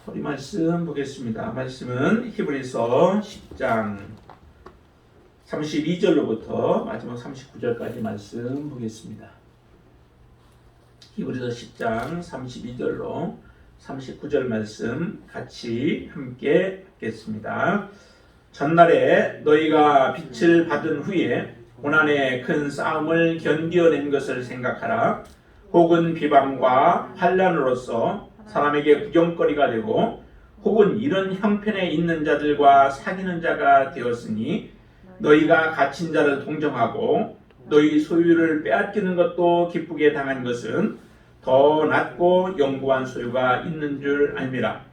우리 말씀 보겠습니다. 말씀은 히브리서 10장 32절로부터 마지막 39절까지 말씀 보겠습니다. 히브리서 10장 32절로 39절 말씀 같이 함께 읽겠습니다. 전날에 너희가 빛을 받은 후에 고난의 큰 싸움을 견디어낸 것을 생각하라. 혹은 비방과 환난으로서 사람에게 구경거리가 되고 혹은 이런 형편에 있는 자들과 사귀는 자가 되었으니 너희가 갇힌 자를 동정하고 너희 소유를 빼앗기는 것도 기쁘게 당한 것은 더 낫고 영구한 소유가 있는 줄 알미라.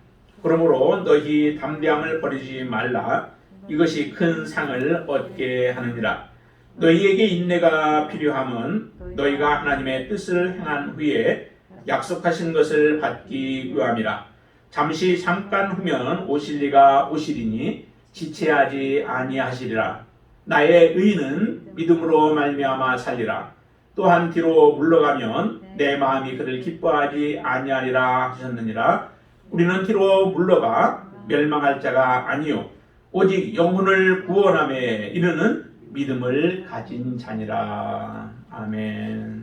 그러므로 너희 담대함을 버리지 말라. 이것이 큰 상을 얻게 하느니라. 너희에게 인내가 필요함은 너희가 하나님의 뜻을 행한 후에 약속하신 것을 받기 위함이라. 잠깐 후면 오실 이가 오시리니 지체하지 아니하시리라. 나의 의인은 믿음으로 말미암아 살리라. 또한 뒤로 물러가면 내 마음이 그를 기뻐하지 아니하리라 하셨느니라. 우리는 뒤로 물러가 멸망할 자가 아니요 오직 영혼을 구원함에 이르는 믿음을 가진 자니라. 아멘.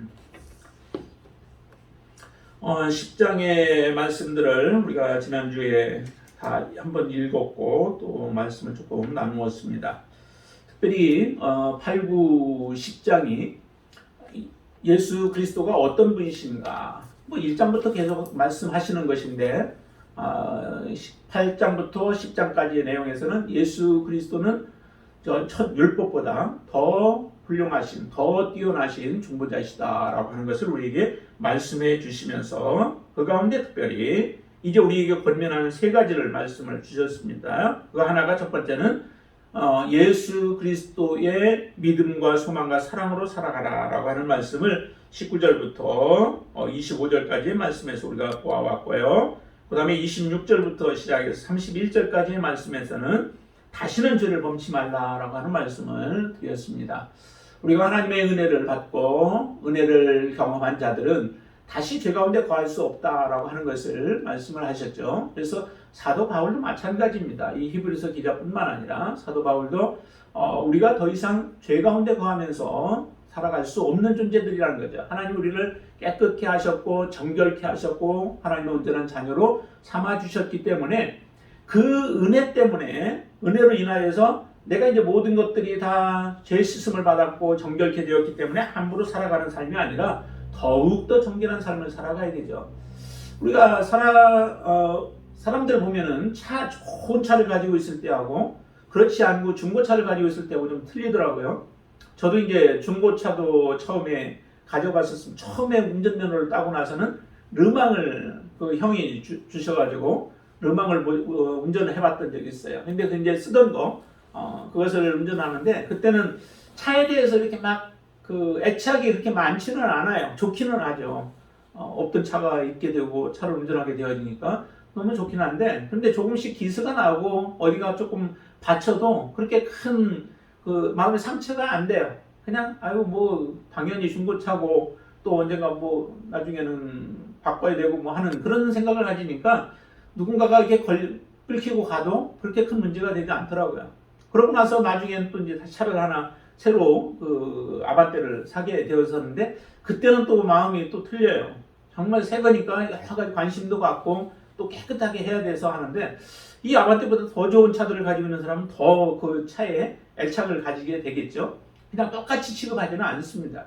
10장의 말씀들을 우리가 지난주에 다 한번 읽었고 또 말씀을 조금 나누었습니다. 특별히 8, 9, 10장이 예수 그리스도가 어떤 분이신가 1장부터 계속 말씀하시는 것인데 8장부터 10장까지의 내용에서는 예수 그리스도는 첫 율법보다 더 훌륭하신, 더 뛰어나신 중보자이시다라고 하는 것을 우리에게 말씀해 주시면서 그 가운데 특별히 이제 우리에게 권면하는 세 가지를 말씀을 주셨습니다. 그 하나가 첫 번째는 예수 그리스도의 믿음과 소망과 사랑으로 살아가라라고 하는 말씀을 19절부터 25절까지의 말씀에서 우리가 보아왔고요. 그 다음에 26절부터 시작해서 31절까지의 말씀에서는 다시는 죄를 범치 말라라고 하는 말씀을 드렸습니다. 우리가 하나님의 은혜를 받고 은혜를 경험한 자들은 다시 죄 가운데 거할 수 없다라고 하는 것을 말씀을 하셨죠. 그래서 사도 바울도 마찬가지입니다. 이 히브리서 기자뿐만 아니라 사도 바울도 우리가 더 이상 죄 가운데 거하면서 살아갈 수 없는 존재들이라는 거죠. 하나님 우리를 깨끗게 하셨고 정결케 하셨고 하나님의 온전한 자녀로 삼아주셨기 때문에 그 은혜 때문에 은혜로 인하여서 내가 이제 모든 것들이 다 죄 씻음을 받았고 정결케 되었기 때문에 함부로 살아가는 삶이 아니라 더욱더 정결한 삶을 살아가야 되죠. 우리가 사람들 보면은 좋은 차를 가지고 있을 때하고 그렇지 않고 중고차를 가지고 있을 때하고 좀 틀리더라고요. 저도 이제 중고차도 처음에 가져갔었으면 처음에 운전면허를 따고 나서는 르망을 그 형이 주셔가지고 르망을 운전을 해봤던 적이 있어요. 근데 그 이제 쓰던 거 그것을 운전하는데 그때는 차에 대해서 이렇게 막 그 애착이 그렇게 많지는 않아요. 좋기는 하죠. 없던 차가 있게 되고 차를 운전하게 되어지니까 너무 좋긴 한데 근데 조금씩 기스가 나고 어디가 조금 받쳐도 그렇게 큰 그 마음의 상처가 안 돼요. 그냥 아유 뭐 당연히 중고차고 또 언젠가 뭐 나중에는 바꿔야 되고 뭐 하는 그런 생각을 가지니까 누군가가 이렇게 끌키고 가도 그렇게 큰 문제가 되지 않더라고요. 그러고 나서 나중에는 또 이제 차를 하나 새로 그 아반떼를 사게 되었었는데 그때는 또 마음이 또 틀려요. 정말 새 거니까 여러 가지 관심도 갖고 또 깨끗하게 해야 돼서 하는데 이 아반떼보다 더 좋은 차들을 가지고 있는 사람은 더 그 차에 애착을 가지게 되겠죠. 그냥 똑같이 취급하지는 않습니다.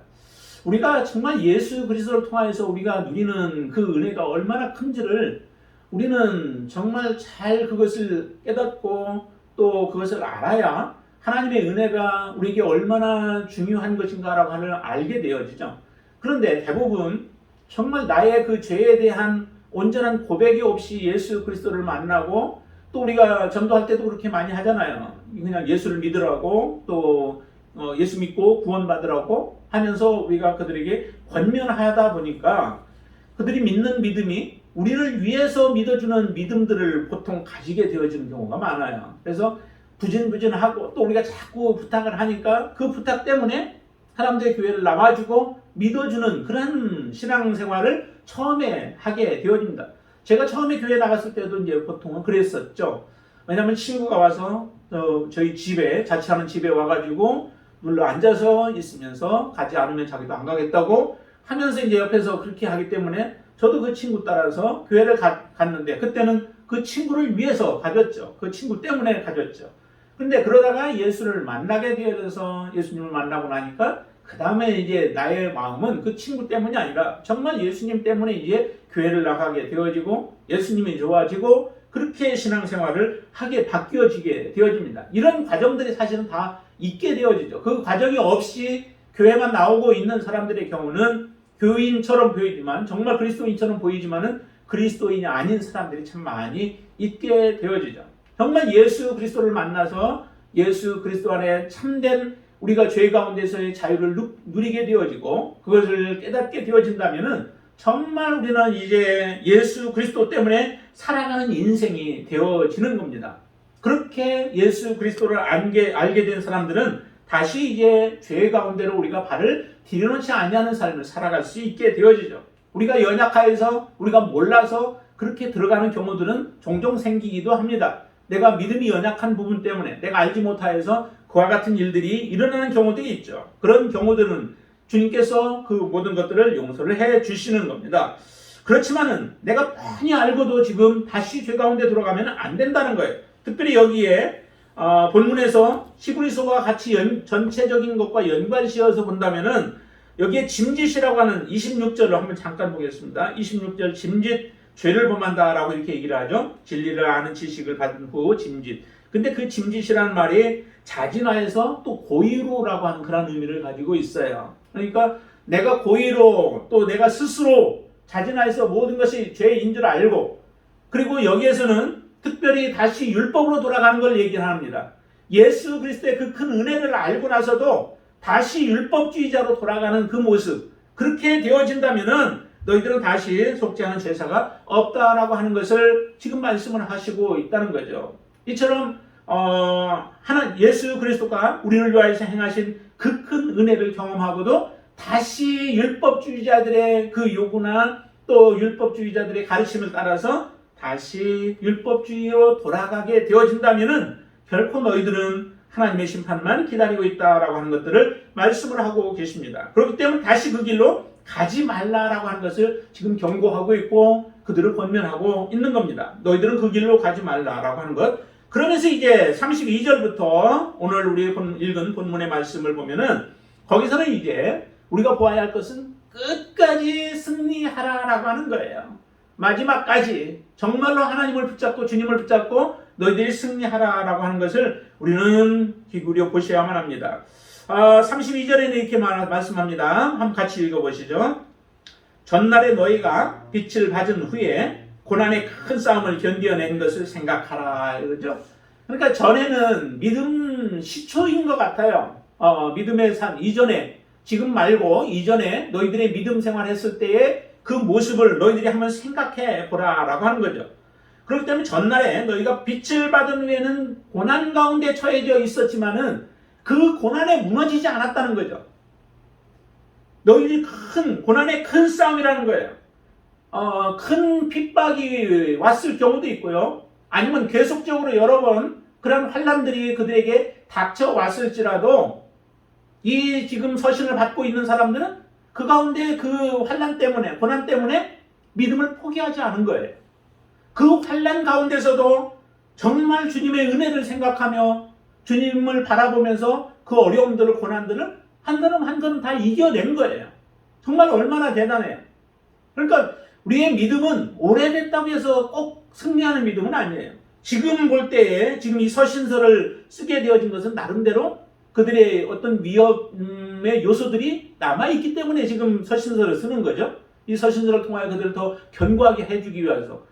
우리가 정말 예수 그리스도를 통하여서 우리가 누리는 그 은혜가 얼마나 큰지를 우리는 정말 잘 그것을 깨닫고 또 그것을 알아야 하나님의 은혜가 우리에게 얼마나 중요한 것인가라고 하는 걸 알게 되어지죠. 그런데 대부분 정말 나의 그 죄에 대한 온전한 고백이 없이 예수 그리스도를 만나고 또 우리가 전도할 때도 그렇게 많이 하잖아요. 그냥 예수를 믿으라고 또 예수 믿고 구원받으라고 하면서 우리가 그들에게 권면하다 보니까 그들이 믿는 믿음이 우리를 위해서 믿어주는 믿음들을 보통 가지게 되어지는 경우가 많아요. 그래서 부진부진하고 또 우리가 자꾸 부탁을 하니까 그 부탁 때문에 사람들의 교회를 나와주고 믿어주는 그런 신앙생활을 처음에 하게 되어집니다. 제가 처음에 교회 나갔을 때도 이제 보통은 그랬었죠. 왜냐하면 친구가 와서 저희 집에 자취하는 집에 와가지고 눌러 앉아서 있으면서 가지 않으면 자기도 안 가겠다고 하면서 이제 옆에서 그렇게 하기 때문에 저도 그 친구 따라서 교회를 갔는데 그때는 그 친구를 위해서 가졌죠. 그 친구 때문에 가졌죠. 근데 그러다가 예수를 만나게 되어져서 예수님을 만나고 나니까 그 다음에 이제 나의 마음은 그 친구 때문이 아니라 정말 예수님 때문에 이제 교회를 나가게 되어지고 예수님이 좋아지고 그렇게 신앙생활을 하게 바뀌어지게 되어집니다. 이런 과정들이 사실은 다 있게 되어지죠. 그 과정이 없이 교회만 나오고 있는 사람들의 경우는 교인처럼 보이지만 정말 그리스도인처럼 보이지만은 그리스도인이 아닌 사람들이 참 많이 있게 되어지죠. 정말 예수 그리스도를 만나서 예수 그리스도 안에 참된 우리가 죄 가운데서의 자유를 누리게 되어지고 그것을 깨닫게 되어진다면은 정말 우리는 이제 예수 그리스도 때문에 살아가는 인생이 되어지는 겁니다. 그렇게 예수 그리스도를 알게 된 사람들은 다시 이제 죄 가운데로 우리가 발을 들여놓지 아니하는 삶을 살아갈 수 있게 되어지죠. 우리가 연약하여서 우리가 몰라서 그렇게 들어가는 경우들은 종종 생기기도 합니다. 내가 믿음이 연약한 부분 때문에 내가 알지 못하여서 그와 같은 일들이 일어나는 경우들이 있죠. 그런 경우들은 주님께서 그 모든 것들을 용서를 해 주시는 겁니다. 그렇지만은 내가 뻔히 알고도 지금 다시 죄 가운데 들어가면 안 된다는 거예요. 특별히 여기에 본문에서 히브리서와 같이 전체적인 것과 연관시어서 본다면은 여기에 짐짓이라고 하는 26절을 한번 잠깐 보겠습니다. 26절 짐짓 죄를 범한다라고 이렇게 얘기를 하죠. 진리를 아는 지식을 받은 후 짐짓. 근데 그 짐짓이라는 말이 자진하여서 또 고의로라고 하는 그런 의미를 가지고 있어요. 그러니까 내가 고의로 또 내가 스스로 자진하여서 모든 것이 죄인 줄 알고 그리고 여기에서는 특별히 다시 율법으로 돌아가는 걸 얘기를 합니다. 예수 그리스도의 그 큰 은혜를 알고 나서도 다시 율법주의자로 돌아가는 그 모습 그렇게 되어진다면은 너희들은 다시 속지 않은 제사가 없다라고 하는 것을 지금 말씀을 하시고 있다는 거죠. 이처럼 예수 그리스도가 우리를 위하여서 행하신 그 큰 은혜를 경험하고도 다시 율법주의자들의 그 요구나 또 율법주의자들의 가르침을 따라서 다시 율법주의로 돌아가게 되어진다면은 결코 너희들은 하나님의 심판만 기다리고 있다라고 하는 것들을 말씀을 하고 계십니다. 그렇기 때문에 다시 그 길로 가지 말라라고 하는 것을 지금 경고하고 있고 그들을 권면하고 있는 겁니다. 너희들은 그 길로 가지 말라라고 하는 것. 그러면서 이제 32절부터 오늘 우리 읽은 본문의 말씀을 보면은 거기서는 이제 우리가 보아야 할 것은 끝까지 승리하라라고 하는 거예요. 마지막까지 정말로 하나님을 붙잡고 주님을 붙잡고 너희들이 승리하라라고 하는 것을 우리는 기울여 보셔야만 합니다. 32절에는 이렇게 말씀합니다. 한번 같이 읽어보시죠. 전날에 너희가 빛을 받은 후에 고난의 큰 싸움을 견뎌낸 것을 생각하라. 그러죠? 그러니까 전에는 믿음 시초인 것 같아요. 믿음의 삶 이전에 지금 말고 이전에 너희들의 믿음 생활했을 때의 그 모습을 너희들이 한번 생각해 보라라고 하는 거죠. 그렇기 때문에 전날에 너희가 빛을 받은 후에는 고난 가운데 처해져 있었지만은 그 고난에 무너지지 않았다는 거죠. 너희들이 고난의 큰 싸움이라는 거예요. 큰 핍박이 왔을 경우도 있고요. 아니면 계속적으로 여러 번 그런 환난들이 그들에게 닥쳐왔을지라도 이 지금 서신을 받고 있는 사람들은 그 가운데 그 환난 때문에 고난 때문에 믿음을 포기하지 않은 거예요. 그 환난 가운데서도 정말 주님의 은혜를 생각하며 주님을 바라보면서 그 어려움들을 고난들을 한 걸음 한 걸음 다 이겨낸 거예요. 정말 얼마나 대단해요. 그러니까 우리의 믿음은 오래됐다고 해서 꼭 승리하는 믿음은 아니에요. 지금 볼 때에 지금 이 서신서를 쓰게 되어진 것은 나름대로 그들의 어떤 위협의 요소들이 남아있기 때문에 지금 서신서를 쓰는 거죠. 이 서신서를 통하여 그들을 더 견고하게 해주기 위해서.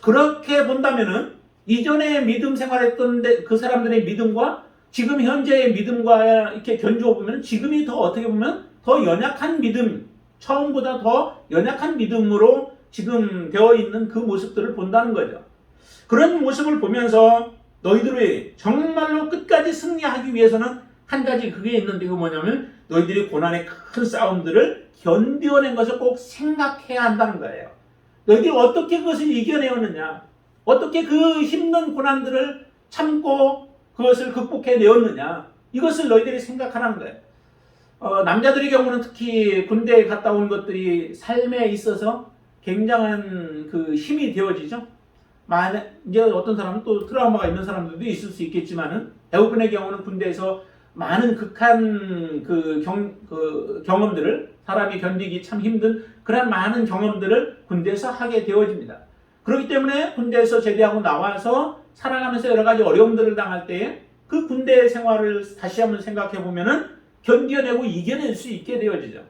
그렇게 본다면은 이전에 믿음 생활했던 그 사람들의 믿음과 지금 현재의 믿음과 이렇게 견주어 보면 지금이 더 어떻게 보면 더 연약한 믿음, 처음보다 더 연약한 믿음으로 지금 되어 있는 그 모습들을 본다는 거죠. 그런 모습을 보면서 너희들이 정말로 끝까지 승리하기 위해서는 한 가지 그게 있는데 그 뭐냐면 너희들이 고난의 큰 싸움들을 견뎌낸 것을 꼭 생각해야 한다는 거예요. 너희들이 어떻게 그것을 이겨내었느냐? 어떻게 그 힘든 고난들을 참고 그것을 극복해내었느냐? 이것을 너희들이 생각하라는 거예요. 남자들의 경우는 특히 군대에 갔다 온 것들이 삶에 있어서 굉장한 그 힘이 되어지죠. 이제 어떤 사람은 또 트라우마가 있는 사람들도 있을 수 있겠지만은 대부분의 경우는 군대에서 많은 극한 경험들을 사람이 견디기 참 힘든 그런 많은 경험들을 군대에서 하게 되어집니다. 그렇기 때문에 군대에서 제대하고 나와서 살아가면서 여러 가지 어려움들을 당할 때에 그 군대 생활을 다시 한번 생각해 보면은 견뎌내고 이겨낼 수 있게 되어지죠.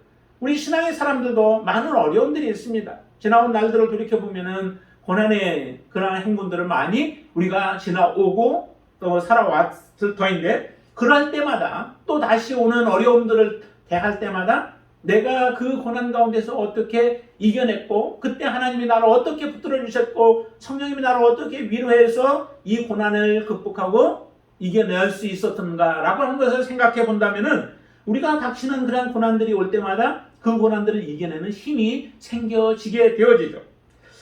우리 신앙의 사람들도 많은 어려움들이 있습니다. 지나온 날들을 돌이켜 보면은 고난의 그러한 행군들을 많이 우리가 지나오고 또 살아왔을 터인데, 그럴 때마다 또 다시 오는 어려움들을 대할 때마다 내가 그 고난 가운데서 어떻게 이겨냈고, 그때 하나님이 나를 어떻게 붙들어 주셨고, 성령님이 나를 어떻게 위로해서 이 고난을 극복하고 이겨낼 수 있었던가라고 하는 것을 생각해 본다면은 우리가 닥치는 그런 고난들이 올 때마다 그 고난들을 이겨내는 힘이 생겨지게 되어지죠.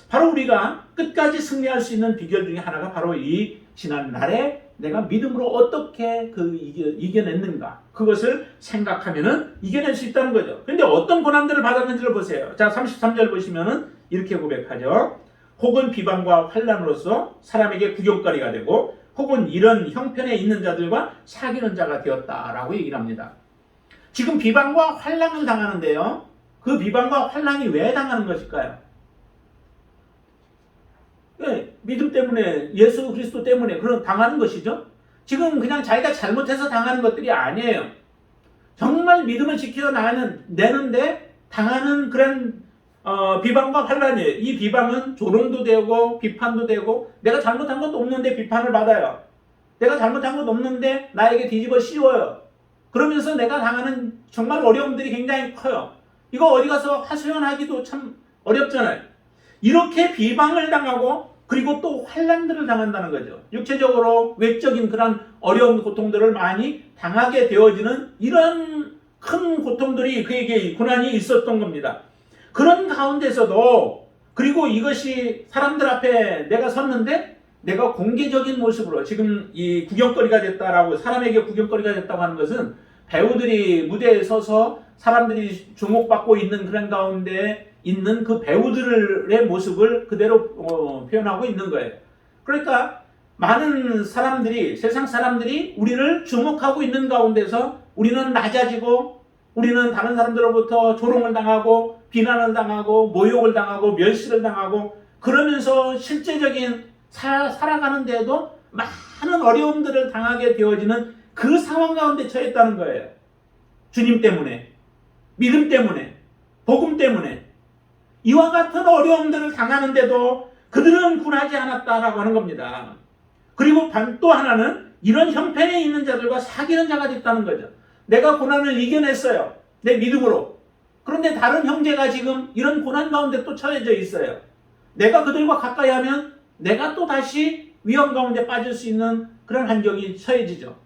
바로 우리가 끝까지 승리할 수 있는 비결 중에 하나가 바로 이 지난 날에 내가 믿음으로 어떻게 이겨냈는가, 그것을 생각하면은 이겨낼 수 있다는 거죠. 그런데 어떤 고난들을 받았는지를 보세요. 자, 33절 보시면은 이렇게 고백하죠. 혹은 비방과 환난으로서 사람에게 구경거리가 되고, 혹은 이런 형편에 있는 자들과 사귀는 자가 되었다라고 얘기를 합니다. 지금 비방과 환난을 당하는데요, 그 비방과 환난이 왜 당하는 것일까요? 네, 믿음 때문에, 예수 그리스도 때문에 그런 당하는 것이죠. 지금 그냥 자기가 잘못해서 당하는 것들이 아니에요. 정말 믿음을 지켜내는데 당하는 그런 비방과 환난이에요. 이 비방은 조롱도 되고 비판도 되고, 내가 잘못한 것도 없는데 비판을 받아요. 내가 잘못한 것도 없는데 나에게 뒤집어 씌워요. 그러면서 내가 당하는 정말 어려움들이 굉장히 커요. 이거 어디 가서 하소연하기도 참 어렵잖아요. 이렇게 비방을 당하고 그리고 또 환난들을 당한다는 거죠. 육체적으로 외적인 그런 어려운 고통들을 많이 당하게 되어지는 이런 큰 고통들이 그에게 고난이 있었던 겁니다. 그런 가운데서도, 그리고 이것이 사람들 앞에 내가 섰는데 내가 공개적인 모습으로 지금 이 구경거리가 됐다라고, 사람에게 구경거리가 됐다고 하는 것은 배우들이 무대에 서서 사람들이 주목받고 있는 그런 가운데 있는 그 배우들의 모습을 그대로 표현하고 있는 거예요. 그러니까 많은 사람들이, 세상 사람들이 우리를 주목하고 있는 가운데서 우리는 낮아지고, 우리는 다른 사람들로부터 조롱을 당하고 비난을 당하고 모욕을 당하고 멸시를 당하고, 그러면서 실제적인 살아가는데도 많은 어려움들을 당하게 되어지는 그 상황 가운데 처했다는 거예요. 주님 때문에, 믿음 때문에, 복음 때문에 이와 같은 어려움들을 당하는데도 그들은 굴하지 않았다라고 하는 겁니다. 그리고 또 하나는 이런 형편에 있는 자들과 사귀는 자가 됐다는 거죠. 내가 고난을 이겨냈어요, 내 믿음으로. 그런데 다른 형제가 지금 이런 고난 가운데 또 처해져 있어요. 내가 그들과 가까이 하면 내가 또 다시 위험 가운데 빠질 수 있는 그런 환경이 처해지죠.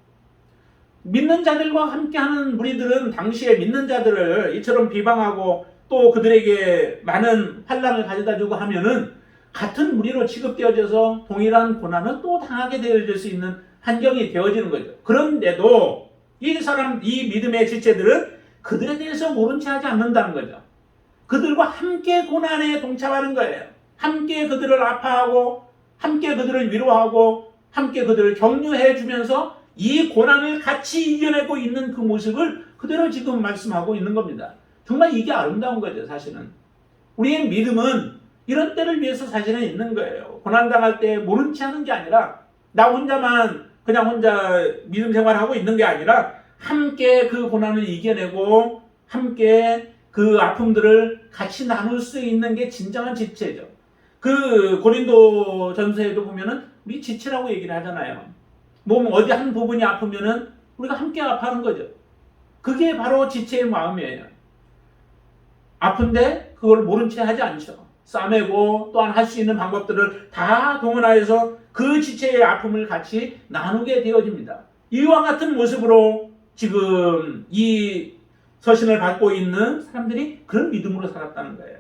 믿는 자들과 함께하는 무리들은 당시에 믿는 자들을 이처럼 비방하고 또 그들에게 많은 환난을 가져다주고 하면은 같은 무리로 취급되어져서 동일한 고난을 또 당하게 되어질 수 있는 환경이 되어지는 거죠. 그런데도 이 믿음의 지체들은 그들에 대해서 모른 채 하지 않는다는 거죠. 그들과 함께 고난에 동참하는 거예요. 함께 그들을 아파하고, 함께 그들을 위로하고, 함께 그들을 격려해 주면서 이 고난을 같이 이겨내고 있는 그 모습을 그대로 지금 말씀하고 있는 겁니다. 정말 이게 아름다운 거죠, 사실은. 우리의 믿음은 이런 때를 위해서 사실은 있는 거예요. 고난당할 때 모른 채 하는 게 아니라, 나 혼자만 그냥 혼자 믿음 생활하고 있는 게 아니라 함께 그 고난을 이겨내고 함께 그 아픔들을 같이 나눌 수 있는 게 진정한 지체죠. 그 고린도 전서에도 보면은 우리 지체라고 얘기를 하잖아요. 몸 어디 한 부분이 아프면은 우리가 함께 아파하는 거죠. 그게 바로 지체의 마음이에요. 아픈데 그걸 모른 채 하지 않죠. 싸매고 또한 할 수 있는 방법들을 다 동원하여서 그 지체의 아픔을 같이 나누게 되어집니다. 이와 같은 모습으로 지금 이 서신을 받고 있는 사람들이 그런 믿음으로 살았다는 거예요.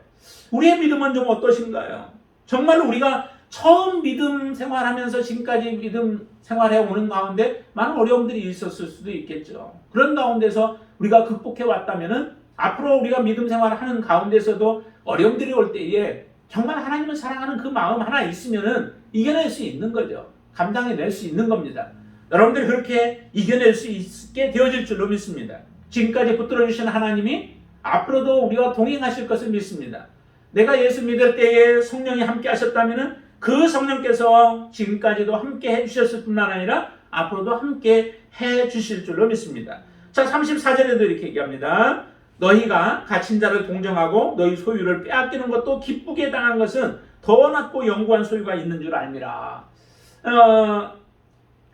우리의 믿음은 좀 어떠신가요? 정말 우리가 처음 믿음 생활하면서 지금까지 믿음 생활해 오는 가운데 많은 어려움들이 있었을 수도 있겠죠. 그런 가운데서 우리가 극복해 왔다면은 앞으로 우리가 믿음 생활하는 가운데서도 어려움들이 올 때에 정말 하나님을 사랑하는 그 마음 하나 있으면은 이겨낼 수 있는 거죠. 감당해낼 수 있는 겁니다. 여러분들이 그렇게 이겨낼 수 있게 되어질 줄로 믿습니다. 지금까지 붙들어 주신 하나님이 앞으로도 우리와 동행하실 것을 믿습니다. 내가 예수 믿을 때에 성령이 함께 하셨다면 그 성령께서 지금까지도 함께 해주셨을 뿐만 아니라 앞으로도 함께 해주실 줄로 믿습니다. 자, 34절에도 이렇게 얘기합니다. 너희가 갇힌 자를 동정하고 너희 소유를 빼앗기는 것도 기쁘게 당한 것은 더 낫고 영구한 소유가 있는 줄 알미라.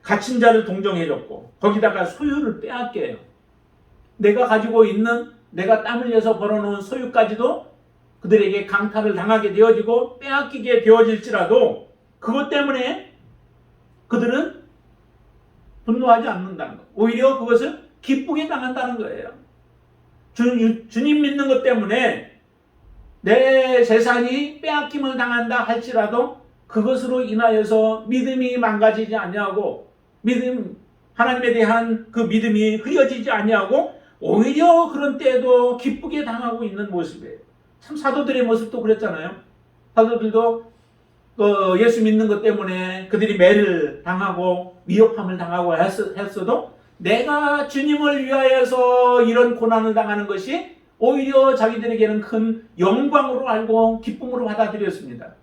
갇힌 자를 동정해줬고 거기다가 소유를 빼앗겨요. 내가 가지고 있는 내가 땀 흘려서 벌어놓은 소유까지도 그들에게 강탈을 당하게 되어지고 빼앗기게 되어질지라도 그것 때문에 그들은 분노하지 않는다는 것. 오히려 그것을 기쁘게 당한다는 거예요. 주님 믿는 것 때문에 내 재산이 빼앗김을 당한다 할지라도 그것으로 인하여서 믿음이 망가지지 아니하고 하나님에 대한 그 믿음이 흐려지지 아니하고 오히려 그런 때에도 기쁘게 당하고 있는 모습이에요. 참 사도들의 모습도 그랬잖아요. 사도들도 예수 믿는 것 때문에 그들이 매를 당하고 위협함을 당하고 했어도 내가 주님을 위하여서 이런 고난을 당하는 것이 오히려 자기들에게는 큰 영광으로 알고 기쁨으로 받아들였습니다.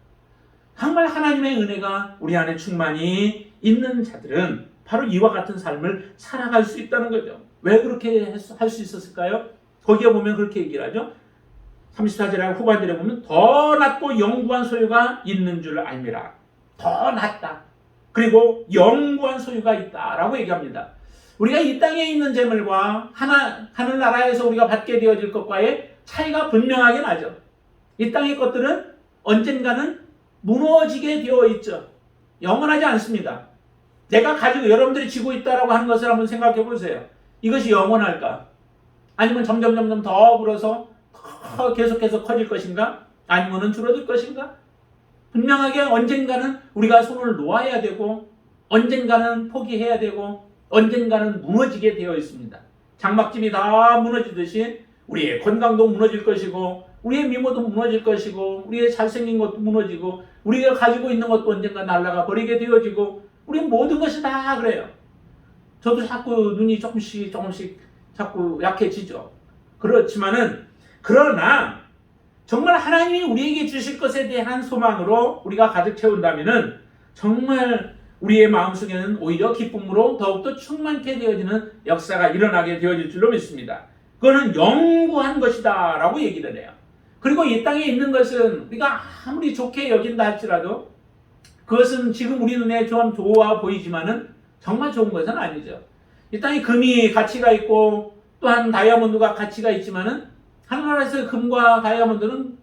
정말 하나님의 은혜가 우리 안에 충만히 있는 자들은 바로 이와 같은 삶을 살아갈 수 있다는 거죠. 왜 그렇게 할 수 있었을까요? 거기에 보면 그렇게 얘기를 하죠. 34절에 후반절에 보면 더 낫고 영구한 소유가 있는 줄 알미라. 더 낫다. 그리고 영구한 소유가 있다라고 얘기합니다. 우리가 이 땅에 있는 재물과 하늘나라에서 우리가 받게 되어질 것과의 차이가 분명하게 나죠. 이 땅의 것들은 언젠가는 무너지게 되어 있죠. 영원하지 않습니다. 내가 가지고 여러분들이 지고 있다라고 하는 것을 한번 생각해 보세요. 이것이 영원할까? 아니면 점점 더 불어서 계속해서 커질 것인가? 아니면 줄어들 것인가? 분명하게 언젠가는 우리가 손을 놓아야 되고 언젠가는 포기해야 되고 언젠가는 무너지게 되어 있습니다. 장막집이 다 무너지듯이 우리의 건강도 무너질 것이고 우리의 미모도 무너질 것이고 우리의 잘생긴 것도 무너지고 우리가 가지고 있는 것도 언젠가 날아가 버리게 되어지고 우리 모든 것이 다 그래요. 저도 자꾸 눈이 조금씩 자꾸 약해지죠. 그러나 정말 하나님이 우리에게 주실 것에 대한 소망으로 우리가 가득 채운다면은 정말 우리의 마음속에는 오히려 기쁨으로 더욱더 충만케 되어지는 역사가 일어나게 되어질 줄로 믿습니다. 그거는 영구한 것이다 라고 얘기를 해요. 그리고 이 땅에 있는 것은 우리가 아무리 좋게 여긴다 할지라도 그것은 지금 우리 눈에 좀 좋아 보이지만은 정말 좋은 것은 아니죠. 이 땅에 금이 가치가 있고 또한 다이아몬드가 가치가 있지만은 하늘나라에서 금과 다이아몬드는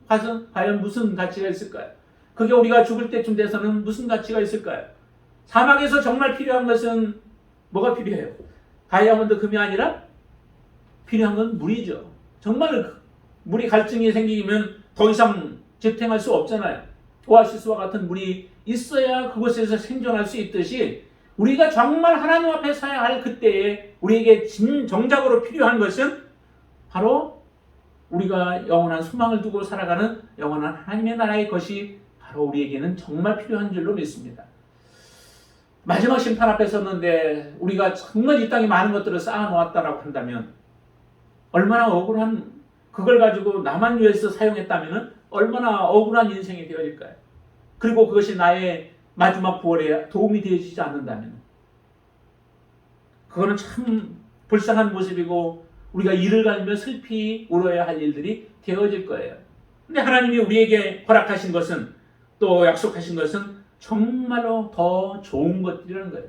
과연 무슨 가치가 있을까요? 그게 우리가 죽을 때쯤 돼서는 무슨 가치가 있을까요? 사막에서 정말 필요한 것은 뭐가 필요해요? 다이아몬드, 금이 아니라 필요한 건 물이죠. 정말 물이 갈증이 생기면 더 이상 재탱할 수 없잖아요. 오아시스와 같은 물이 있어야 그곳에서 생존할 수 있듯이 우리가 정말 하나님 앞에 서야 할 그때에 우리에게 정작으로 필요한 것은 바로 우리가 영원한 소망을 두고 살아가는 영원한 하나님의 나라의 것이 바로 우리에게는 정말 필요한 줄로 믿습니다. 마지막 심판 앞에 섰는데 우리가 정말 이 땅에 많은 것들을 쌓아놓았다라고 한다면 얼마나 억울한, 그걸 가지고 나만 위해서 사용했다면 얼마나 억울한 인생이 되어질까요? 그리고 그것이 나의 마지막 부활에 도움이 되어지지 않는다면 그거는 참 불쌍한 모습이고 우리가 이를 갈며 슬피 울어야 할 일들이 되어질 거예요. 근데 하나님이 우리에게 허락하신 것은 또 약속하신 것은 정말로 더 좋은 것들이라는 거예요.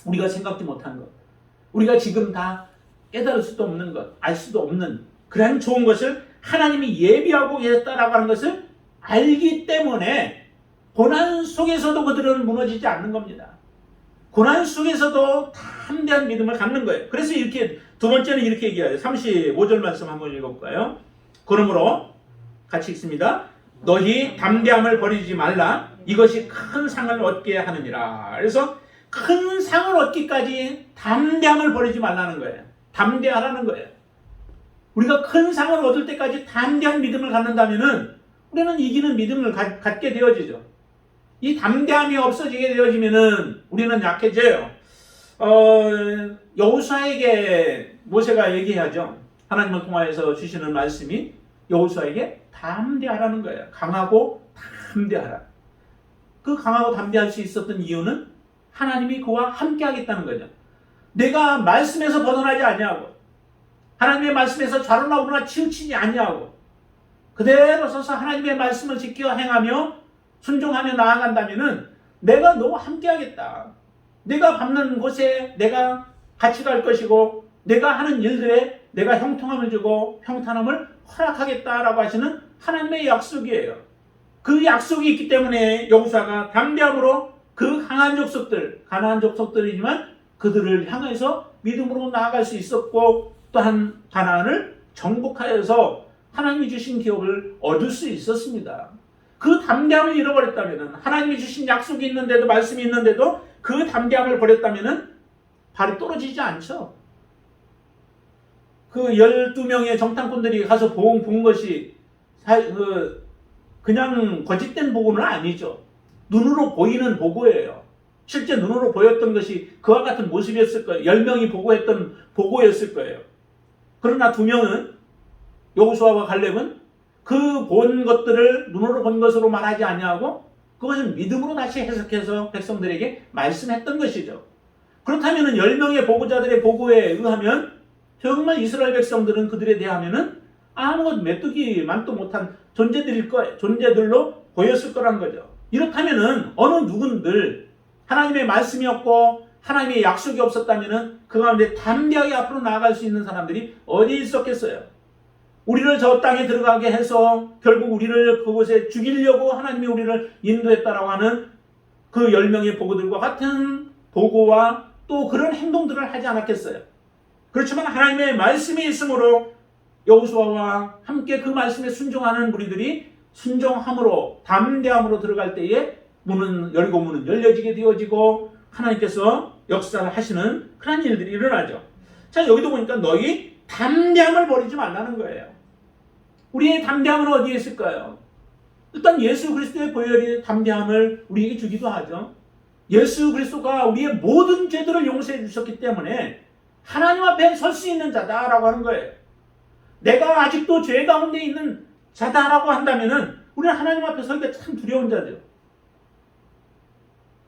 우리가 생각지 못한 것, 우리가 지금 다 깨달을 수도 없는 것, 알 수도 없는 그런 좋은 것을 하나님이 예비하고 계셨다라고 하는 것을 알기 때문에 고난 속에서도 그들은 무너지지 않는 겁니다. 고난 속에서도 담대한 믿음을 갖는 거예요. 그래서 이렇게 두 번째는 이렇게 얘기해요. 35절 말씀 한번 읽어볼까요? 그러므로 같이 읽습니다. 너희 담대함을 버리지 말라. 이것이 큰 상을 얻게 하느니라. 그래서 큰 상을 얻기까지 담대함을 버리지 말라는 거예요. 담대하라는 거예요. 우리가 큰 상을 얻을 때까지 담대한 믿음을 갖는다면은 우리는 이기는 믿음을 갖게 되어지죠. 이 담대함이 없어지게 되어지면은 우리는 약해져요. 여호수아에게 모세가 얘기하죠. 하나님을 통하여서 주시는 말씀이 여호수아에게 담대하라는 거예요. 강하고 담대하라. 그 강하고 담대할 수 있었던 이유는 하나님이 그와 함께 하겠다는 거죠. 내가 말씀에서 벗어나지 아니하고 하나님의 말씀에서 좌로나 우로나 치우치지 아니하고 그대로 서서 하나님의 말씀을 지켜 행하며 순종하며 나아간다면은 내가 너와 함께 하겠다. 내가 밟는 곳에 내가 같이 갈 것이고 내가 하는 일들에 내가 형통함을 주고 평탄함을 허락하겠다라고 하시는 하나님의 약속이에요. 그 약속이 있기 때문에 여호수아가 담대함으로 그 강한 족속들, 가나안 족속들이지만 그들을 향해서 믿음으로 나아갈 수 있었고 또한 가나안을 정복하여서 하나님이 주신 기업을 얻을 수 있었습니다. 그 담대함을 잃어버렸다면 하나님이 주신 약속이 있는데도 말씀이 있는데도 그 담대함을 버렸다면 발이 떨어지지 않죠. 그 12명의 정탐꾼들이 가서 본 것이 그냥 거짓된 보고는 아니죠. 눈으로 보이는 보고예요. 실제 눈으로 보였던 것이 그와 같은 모습이었을 거예요. 10명이 보고했던 보고였을 거예요. 그러나 2명은 여호수아와 갈렙은 그 본 것들을 눈으로 본 것으로 말하지 아니하고 그것을 믿음으로 다시 해석해서 백성들에게 말씀했던 것이죠. 그렇다면 10명의 보고자들의 보고에 의하면 정말 이스라엘 백성들은 그들에 대하면 아무것도 메뚜기만도 못한 존재들로 보였을 거란 거죠. 이렇다면 어느 누군들 하나님의 말씀이 없고 하나님의 약속이 없었다면 그 가운데 담대하게 앞으로 나아갈 수 있는 사람들이 어디 있었겠어요? 우리를 저 땅에 들어가게 해서 결국 우리를 그곳에 죽이려고 하나님이 우리를 인도했다라고 하는 그 10명의 보고들과 같은 보고와 또 그런 행동들을 하지 않았겠어요? 그렇지만 하나님의 말씀이 있으므로 여호수아와 함께 그 말씀에 순종하는 무리들이 순종함으로 담대함으로 들어갈 때에 문은 열리고 문은 열려지게 되어지고 하나님께서 역사를 하시는 그런 일들이 일어나죠. 자, 여기도 보니까 너희 담대함을 버리지 말라는 거예요. 우리의 담대함은 어디에 있을까요? 일단 예수 그리스도의 보혈이 담대함을 우리에게 주기도 하죠. 예수 그리스도가 우리의 모든 죄들을 용서해 주셨기 때문에 하나님 앞에 설 수 있는 자다라고 하는 거예요. 내가 아직도 죄 가운데 있는 자다라고 한다면은 우리는 하나님 앞에 서기가 참 두려운 자죠.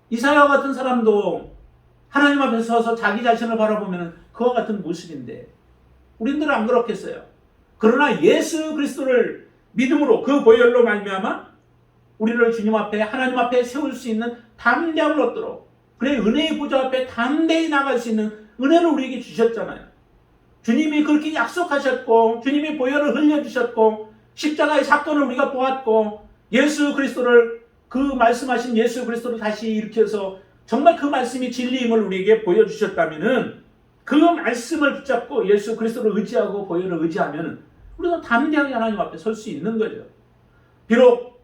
이사야와 같은 사람도 하나님 앞에 서서 자기 자신을 바라보면 그와 같은 모습인데 우리들은 안 그렇겠어요. 그러나 예수 그리스도를 믿음으로 그 보혈로 말미암아 우리를 주님 앞에 하나님 앞에 세울 수 있는 담대함을 얻도록 그래 은혜의 보좌 앞에 담대히 나갈 수 있는 은혜를 우리에게 주셨잖아요. 주님이 그렇게 약속하셨고 주님이 보혈을 흘려주셨고 십자가의 사건을 우리가 보았고 예수 그리스도를 그 말씀하신 예수 그리스도를 다시 일으켜서 정말 그 말씀이 진리임을 우리에게 보여주셨다면 그 말씀을 붙잡고 예수 그리스도를 의지하고 보혈을 의지하면 우리가 담대하게 하나님 앞에 설 수 있는 거죠. 비록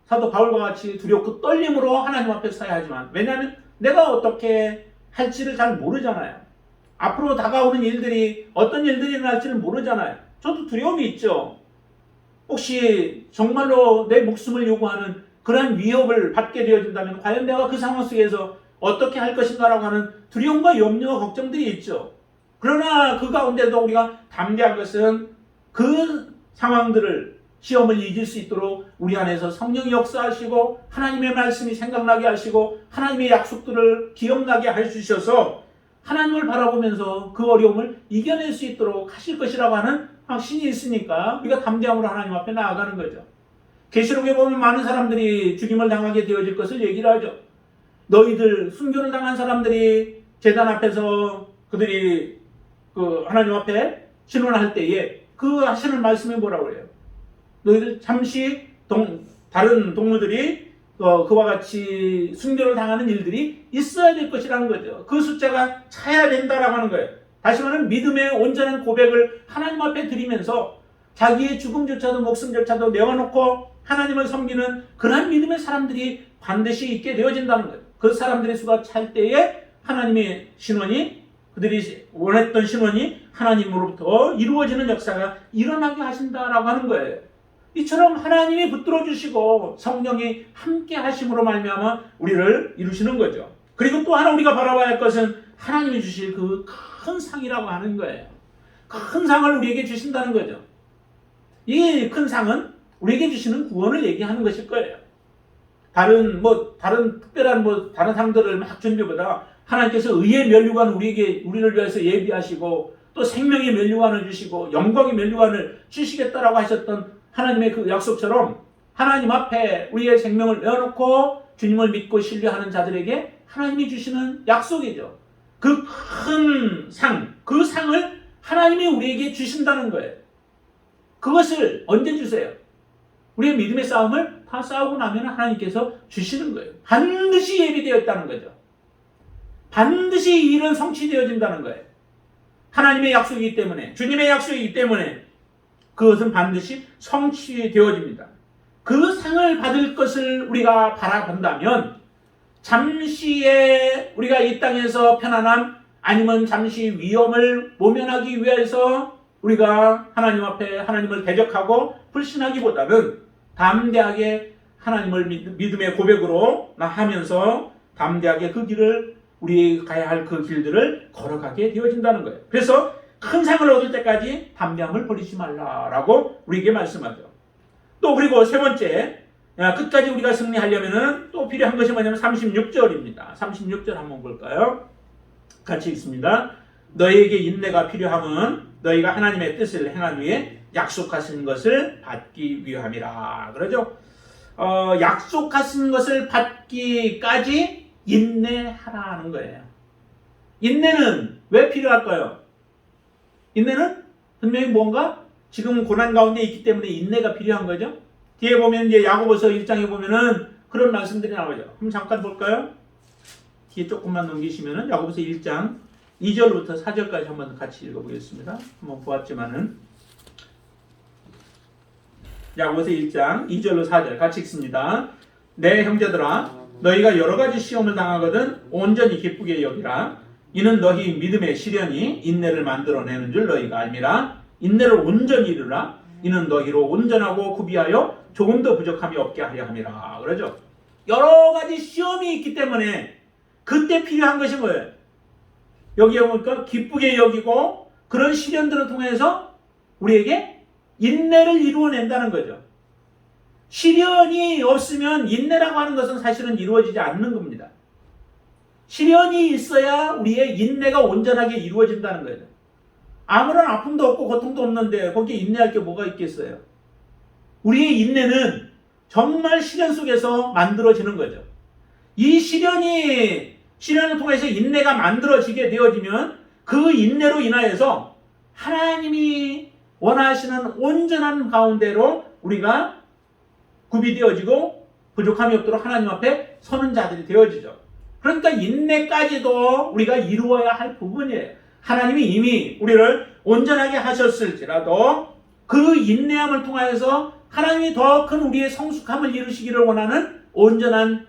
사도 바울과 같이 두렵고 떨림으로 하나님 앞에 서야 하지만 왜냐하면 내가 어떻게 할지를 잘 모르잖아요. 앞으로 다가오는 일들이 어떤 일들이 일어날지를 모르잖아요. 저도 두려움이 있죠. 혹시 정말로 내 목숨을 요구하는 그러한 위협을 받게 되어진다면 과연 내가 그 상황 속에서 어떻게 할 것인가라고 하는 두려움과 염려와 걱정들이 있죠. 그러나 그 가운데도 우리가 담대한 것은 그 상황들을 시험을 이길 수 있도록 우리 안에서 성령이 역사하시고 하나님의 말씀이 생각나게 하시고 하나님의 약속들을 기억나게 해주셔서 하나님을 바라보면서 그 어려움을 이겨낼 수 있도록 하실 것이라고 하는 확신이 있으니까 우리가 담대함으로 하나님 앞에 나아가는 거죠. 계시록에 보면 많은 사람들이 죽임을 당하게 되어질 것을 얘기를 하죠. 너희들 순교를 당한 사람들이 제단 앞에서 그들이 그 하나님 앞에 신원할 때에 그 하시는 말씀이 뭐라고 그래요? 너희들 잠시 다른 동무들이 그와 같이 순교를 당하는 일들이 있어야 될 것이라는 거죠. 그 숫자가 차야 된다라고 하는 거예요. 다시 말하면 믿음의 온전한 고백을 하나님 앞에 드리면서 자기의 죽음조차도 목숨조차도 내어놓고 하나님을 섬기는 그러한 믿음의 사람들이 반드시 있게 되어진다는 거예요. 그 사람들의 수가 찰 때에 하나님의 신원이, 그들이 원했던 신원이 하나님으로부터 이루어지는 역사가 일어나게 하신다라고 하는 거예요. 이처럼 하나님이 붙들어 주시고 성령이 함께 하심으로 말미암아 우리를 이루시는 거죠. 그리고 또 하나 우리가 바라봐야 할 것은 하나님이 주실 그 큰 상이라고 하는 거예요. 큰 상을 우리에게 주신다는 거죠. 이 큰 상은 우리에게 주시는 구원을 얘기하는 것일 거예요. 다른 특별한 다른 상들을 막 준비보다 하나님께서 의의 면류관 우리를 위해서 예비하시고 또 생명의 면류관을 주시고 영광의 면류관을 주시겠다라고 하셨던 하나님의 그 약속처럼 하나님 앞에 우리의 생명을 내어놓고 주님을 믿고 신뢰하는 자들에게 하나님이 주시는 약속이죠. 그 큰 상, 그 상을 하나님이 우리에게 주신다는 거예요. 그것을 언제 주세요? 우리의 믿음의 싸움을 다 싸우고 나면 하나님께서 주시는 거예요. 반드시 예비되어 있다는 거죠. 반드시 이 일은 성취되어진다는 거예요. 하나님의 약속이기 때문에, 주님의 약속이기 때문에 그것은 반드시 성취되어집니다. 그 상을 받을 것을 우리가 바라본다면 잠시의 우리가 이 땅에서 편안함 아니면 잠시 위험을 모면하기 위해서 우리가 하나님 앞에 하나님을 대적하고 불신하기보다는 담대하게 하나님을 믿음의 고백으로 하면서 담대하게 그 길을 우리 가야 할 그 길들을 걸어가게 되어진다는 거예요. 그래서 큰 상을 얻을 때까지 담대함을 버리지 말라라고 우리에게 말씀하죠. 또 그리고 세 번째, 끝까지 우리가 승리하려면은 또 필요한 것이 뭐냐면 36절입니다. 36절 한번 볼까요? 같이 읽습니다. 너희에게 인내가 필요함은 너희가 하나님의 뜻을 행한 후에 약속하신 것을 받기 위함이라. 그러죠? 약속하신 것을 받기까지 인내하라는 거예요. 인내는 왜 필요할까요? 인내는 분명히 뭔가 지금 고난 가운데 있기 때문에 인내가 필요한 거죠. 뒤에 보면 이제 야고보서 1장에 보면은 그런 말씀들이 나오죠. 한번 잠깐 볼까요? 뒤에 조금만 넘기시면은 야고보서 1장 2절부터 4절까지 한번 같이 읽어보겠습니다. 한번 보았지만은 야고보서 1장 2절로 4절 같이 읽습니다. 내 형제들아, 너희가 여러 가지 시험을 당하거든 온전히 기쁘게 여기라. 이는 너희 믿음의 시련이 인내를 만들어내는 줄 너희가 알미라. 인내를 온전히 이루라. 이는 너희로 온전하고 구비하여 조금도 부족함이 없게 하려 함이라. 그러죠? 여러 가지 시험이 있기 때문에 그때 필요한 것이 뭐예요? 여기에 보니까 기쁘게 여기고 그런 시련들을 통해서 우리에게 인내를 이루어낸다는 거죠. 시련이 없으면 인내라고 하는 것은 사실은 이루어지지 않는 겁니다. 시련이 있어야 우리의 인내가 온전하게 이루어진다는 거예요. 아무런 아픔도 없고 고통도 없는데 거기에 인내할 게 뭐가 있겠어요? 우리의 인내는 정말 시련 속에서 만들어지는 거죠. 이 시련을 통해서 인내가 만들어지게 되어지면 그 인내로 인하여서 하나님이 원하시는 온전한 가운데로 우리가 구비되어지고 부족함이 없도록 하나님 앞에 서는 자들이 되어지죠. 그러니까 인내까지도 우리가 이루어야 할 부분이에요. 하나님이 이미 우리를 온전하게 하셨을지라도 그 인내함을 통하여서 하나님이 더 큰 우리의 성숙함을 이루시기를 원하는 온전함이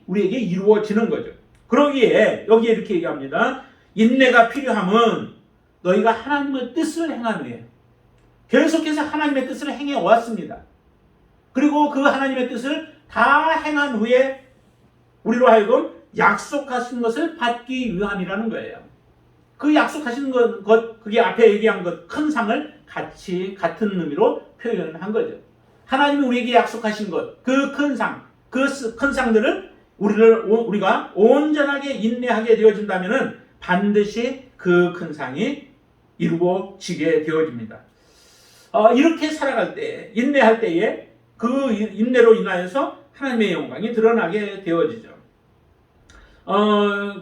우리에게 이루어지는 거죠. 그러기에 여기에 이렇게 얘기합니다. 인내가 필요함은 너희가 하나님의 뜻을 행한 후에 계속해서 하나님의 뜻을 행해 왔습니다. 그리고 그 하나님의 뜻을 다 행한 후에 우리로 하여금 약속하신 것을 받기 위함이라는 거예요. 그 약속하신 것, 그게 앞에 얘기한 것, 큰 상을 같은 의미로 표현한 거죠. 하나님이 우리에게 약속하신 것, 그 큰 상, 그 큰 상들을 우리가 온전하게 인내하게 되어진다면은 반드시 그 큰 상이 이루어지게 되어집니다. 이렇게 살아갈 때, 인내할 때에 그 인내로 인하여서 하나님의 영광이 드러나게 되어지죠.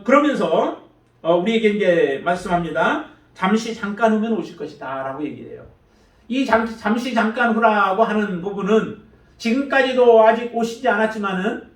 그러면서 우리에게 이제 말씀합니다. 잠시 잠깐 후면 오실 것이다 라고 얘기해요. 이 잠시 잠깐 후라고 하는 부분은 지금까지도 아직 오시지 않았지만은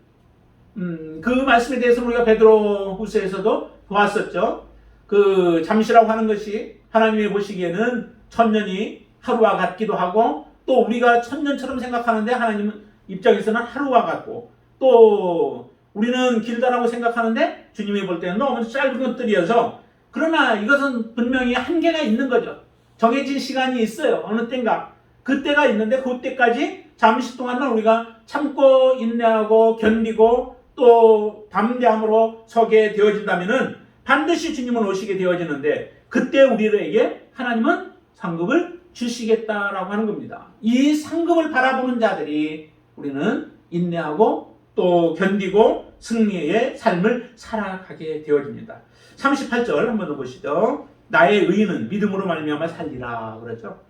그 말씀에 대해서 우리가 베드로 후서에서도 보았었죠. 그 잠시라고 하는 것이 하나님이 보시기에는 천년이 하루와 같기도 하고 또 우리가 천년처럼 생각하는데 하나님 입장에서는 하루와 같고 또 우리는 길다라고 생각하는데 주님이 볼 때는 너무 짧은 것들이어서 그러나 이것은 분명히 한계가 있는 거죠. 정해진 시간이 있어요. 어느 때인가. 그때가 있는데 그때까지 잠시 동안만 우리가 참고 인내하고 견디고 또 담대함으로 서게 되어진다면은 반드시 주님은 오시게 되어지는데 그때 우리에게 하나님은 상급을 주시겠다라고 하는 겁니다. 이 상급을 바라보는 자들이 우리는 인내하고 또 견디고 승리의 삶을 살아가게 되어집니다. 38절 한번 더 보시죠. 나의 의인은 믿음으로 말미암아 살리라 그러죠.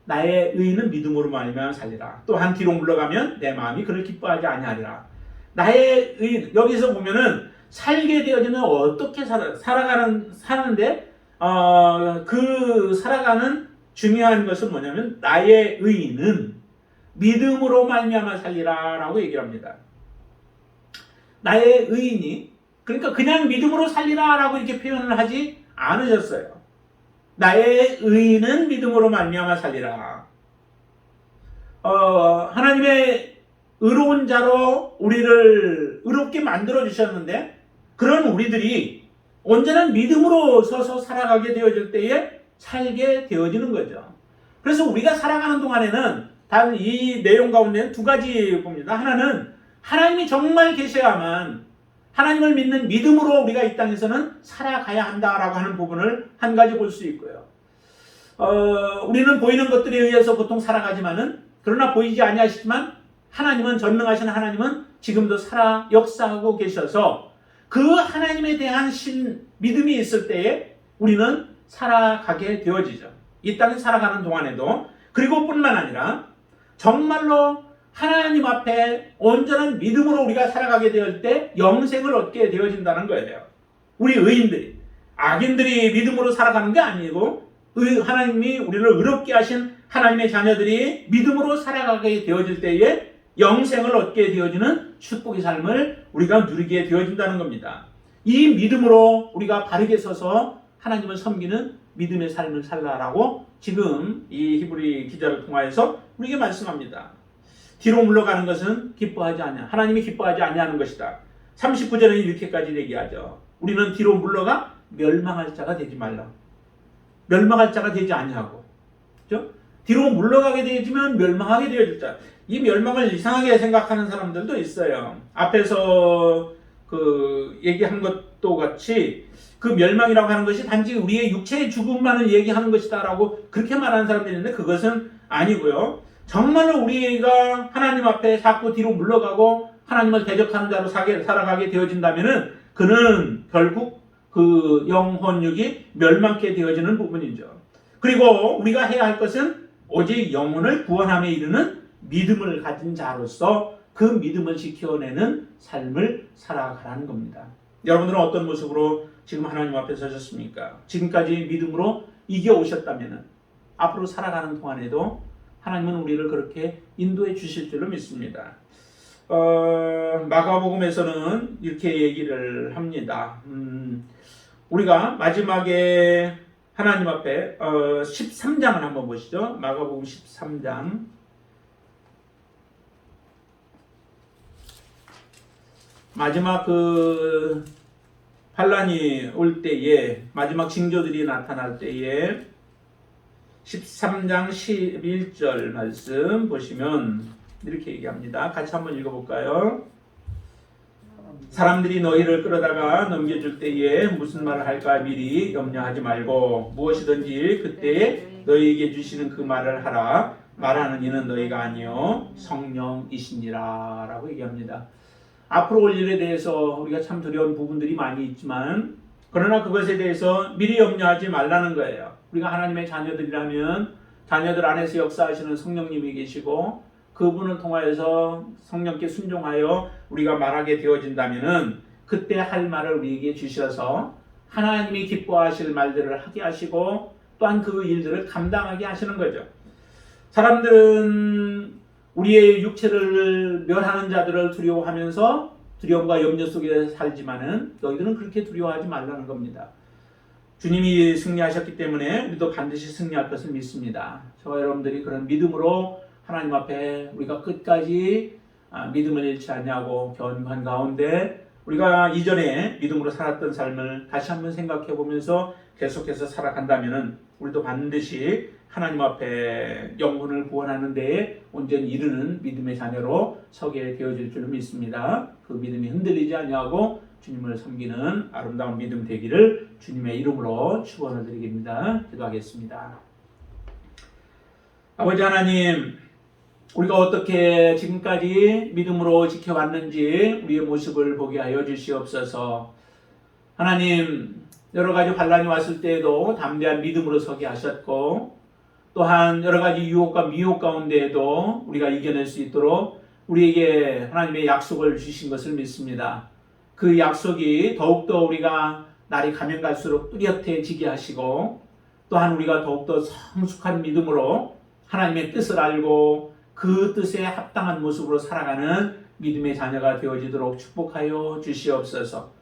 나의 의인은 믿음으로 말미암아 살리라. 또한 뒤로 물러가면 내 마음이 그를 기뻐하지 아니하리라. 나의 의인, 여기서 보면은 살게 되어지는 어떻게 사는데 그 살아가는 중요한 것은 뭐냐면 나의 의인은 믿음으로 말미암아 살리라라고 얘기를 합니다. 나의 의인이 그러니까 그냥 믿음으로 살리라라고 이렇게 표현을 하지 않으셨어요. 나의 의인은 믿음으로 말미암아 살리라. 하나님의 의로운 자로 우리를 의롭게 만들어 주셨는데 그런 우리들이 언제나 믿음으로 서서 살아가게 되어질 때에 살게 되어지는 거죠. 그래서 우리가 살아가는 동안에는 단 이 내용 가운데는 두 가지 봅니다. 하나는 하나님이 정말 계셔야만 하나님을 믿는 믿음으로 우리가 이 땅에서는 살아가야 한다라고 하는 부분을 한 가지 볼 수 있고요. 우리는 보이는 것들에 의해서 보통 살아가지만은 그러나 보이지 아니하시지만 하나님은 전능하신 하나님은 지금도 살아 역사하고 계셔서 그 하나님에 대한 믿음이 있을 때에 우리는 살아가게 되어지죠. 이 땅에 살아가는 동안에도 그리고 뿐만 아니라 정말로 하나님 앞에 온전한 믿음으로 우리가 살아가게 될 때 영생을 얻게 되어진다는 거예요. 우리 의인들이 악인들이 믿음으로 살아가는 게 아니고 하나님이 우리를 의롭게 하신 하나님의 자녀들이 믿음으로 살아가게 되어질 때에 영생을 얻게 되어지는 축복의 삶을 우리가 누리게 되어진다는 겁니다. 이 믿음으로 우리가 바르게 서서 하나님을 섬기는 믿음의 삶을 살라라고 지금 이 히브리 기자를 통하여서 우리에게 말씀합니다. 뒤로 물러가는 것은 기뻐하지 않냐. 하나님이 기뻐하지 아니하는 것이다. 39절에는 이렇게까지 얘기하죠. 우리는 뒤로 물러가 멸망할 자가 되지 말라. 멸망할 자가 되지 아니하고. 그렇죠? 뒤로 물러가게 되지면 멸망하게 되어질 자. 이 멸망을 이상하게 생각하는 사람들도 있어요. 앞에서 그 얘기한 것도 같이 그 멸망이라고 하는 것이 단지 우리의 육체의 죽음만을 얘기하는 것이다라고 그렇게 말하는 사람들이 있는데 그것은 아니고요. 정말로 우리가 하나님 앞에 자꾸 뒤로 물러가고 하나님을 대적하는 자로 살아가게 되어진다면은 그는 결국 그 영혼육이 멸망케 되어지는 부분이죠. 그리고 우리가 해야 할 것은 오직 영혼을 구원함에 이르는 믿음을 가진 자로서 그 믿음을 지켜내는 삶을 살아가라는 겁니다. 여러분들은 어떤 모습으로 지금 하나님 앞에 서셨습니까? 지금까지 믿음으로 이겨오셨다면 앞으로 살아가는 동안에도 하나님은 우리를 그렇게 인도해 주실 줄로 믿습니다. 마가복음에서는 이렇게 얘기를 합니다. 우리가 마지막에 하나님 앞에 13장을 한번 보시죠. 마가복음 13장. 마지막 그 환란이 올 때에 마지막 징조들이 나타날 때에 13장 11절 말씀 보시면 이렇게 얘기합니다. 같이 한번 읽어볼까요? 사람들이 너희를 끌어다가 넘겨줄 때에 무슨 말을 할까 미리 염려하지 말고 무엇이든지 그때 너희에게 주시는 그 말을 하라. 말하는 이는 너희가 아니요 성령이시니라 라고 얘기합니다. 앞으로 올 일에 대해서 우리가 참 두려운 부분들이 많이 있지만 그러나 그것에 대해서 미리 염려하지 말라는 거예요. 우리가 하나님의 자녀들이라면 자녀들 안에서 역사하시는 성령님이 계시고 그분을 통하여서 성령께 순종하여 우리가 말하게 되어진다면은 그때 할 말을 우리에게 주셔서 하나님이 기뻐하실 말들을 하게 하시고 또한 그 일들을 감당하게 하시는 거죠. 사람들은 우리의 육체를 멸하는 자들을 두려워하면서 두려움과 염려 속에 살지만은 너희들은 그렇게 두려워하지 말라는 겁니다. 주님이 승리하셨기 때문에 우리도 반드시 승리할 것을 믿습니다. 저와 여러분들이 그런 믿음으로 하나님 앞에 우리가 끝까지 믿음을 잃지 않냐고 견고한 가운데 우리가 이전에 믿음으로 살았던 삶을 다시 한번 생각해 보면서 계속해서 살아간다면 우리도 반드시 하나님 앞에 영혼을 구원하는 데에 온전히 이르는 믿음의 자녀로 서게 되어질 줄 믿습니다. 그 믿음이 흔들리지 아니하고 주님을 섬기는 아름다운 믿음 되기를 주님의 이름으로 축원을 드리겠습니다. 기도하겠습니다. 아버지 하나님, 우리가 어떻게 지금까지 믿음으로 지켜왔는지 우리의 모습을 보게 하여 주시옵소서. 하나님, 여러 가지 반란이 왔을 때에도 담대한 믿음으로 서게 하셨고, 또한 여러 가지 유혹과 미혹 가운데에도 우리가 이겨낼 수 있도록 우리에게 하나님의 약속을 주신 것을 믿습니다. 그 약속이 더욱더 우리가 날이 가면 갈수록 뚜렷해지게 하시고, 또한 우리가 더욱더 성숙한 믿음으로 하나님의 뜻을 알고 그 뜻에 합당한 모습으로 살아가는 믿음의 자녀가 되어지도록 축복하여 주시옵소서.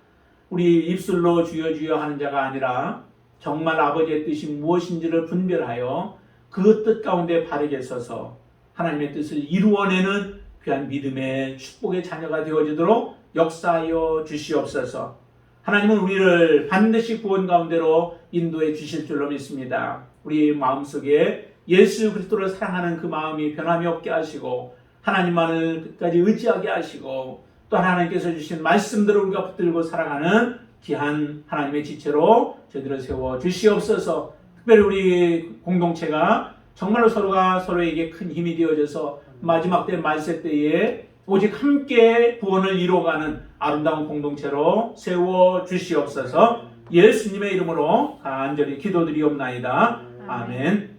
우리 입술로 주여 주여 하는 자가 아니라 정말 아버지의 뜻이 무엇인지를 분별하여 그 뜻 가운데 바르게 서서 하나님의 뜻을 이루어내는 귀한 믿음의 축복의 자녀가 되어지도록 역사하여 주시옵소서. 하나님은 우리를 반드시 구원 가운데로 인도해 주실 줄로 믿습니다. 우리 마음속에 예수 그리스도를 사랑하는 그 마음이 변함이 없게 하시고 하나님만을 끝까지 의지하게 하시고 또 하나님께서 주신 말씀들을 우리가 붙들고 살아가는 귀한 하나님의 지체로 저희들을 세워 주시옵소서. 특별히 우리 공동체가 정말로 서로가 서로에게 큰 힘이 되어져서 마지막 때 말세 때에 오직 함께 구원을 이루어가는 아름다운 공동체로 세워 주시옵소서. 예수님의 이름으로 간절히 기도드리옵나이다. 아멘.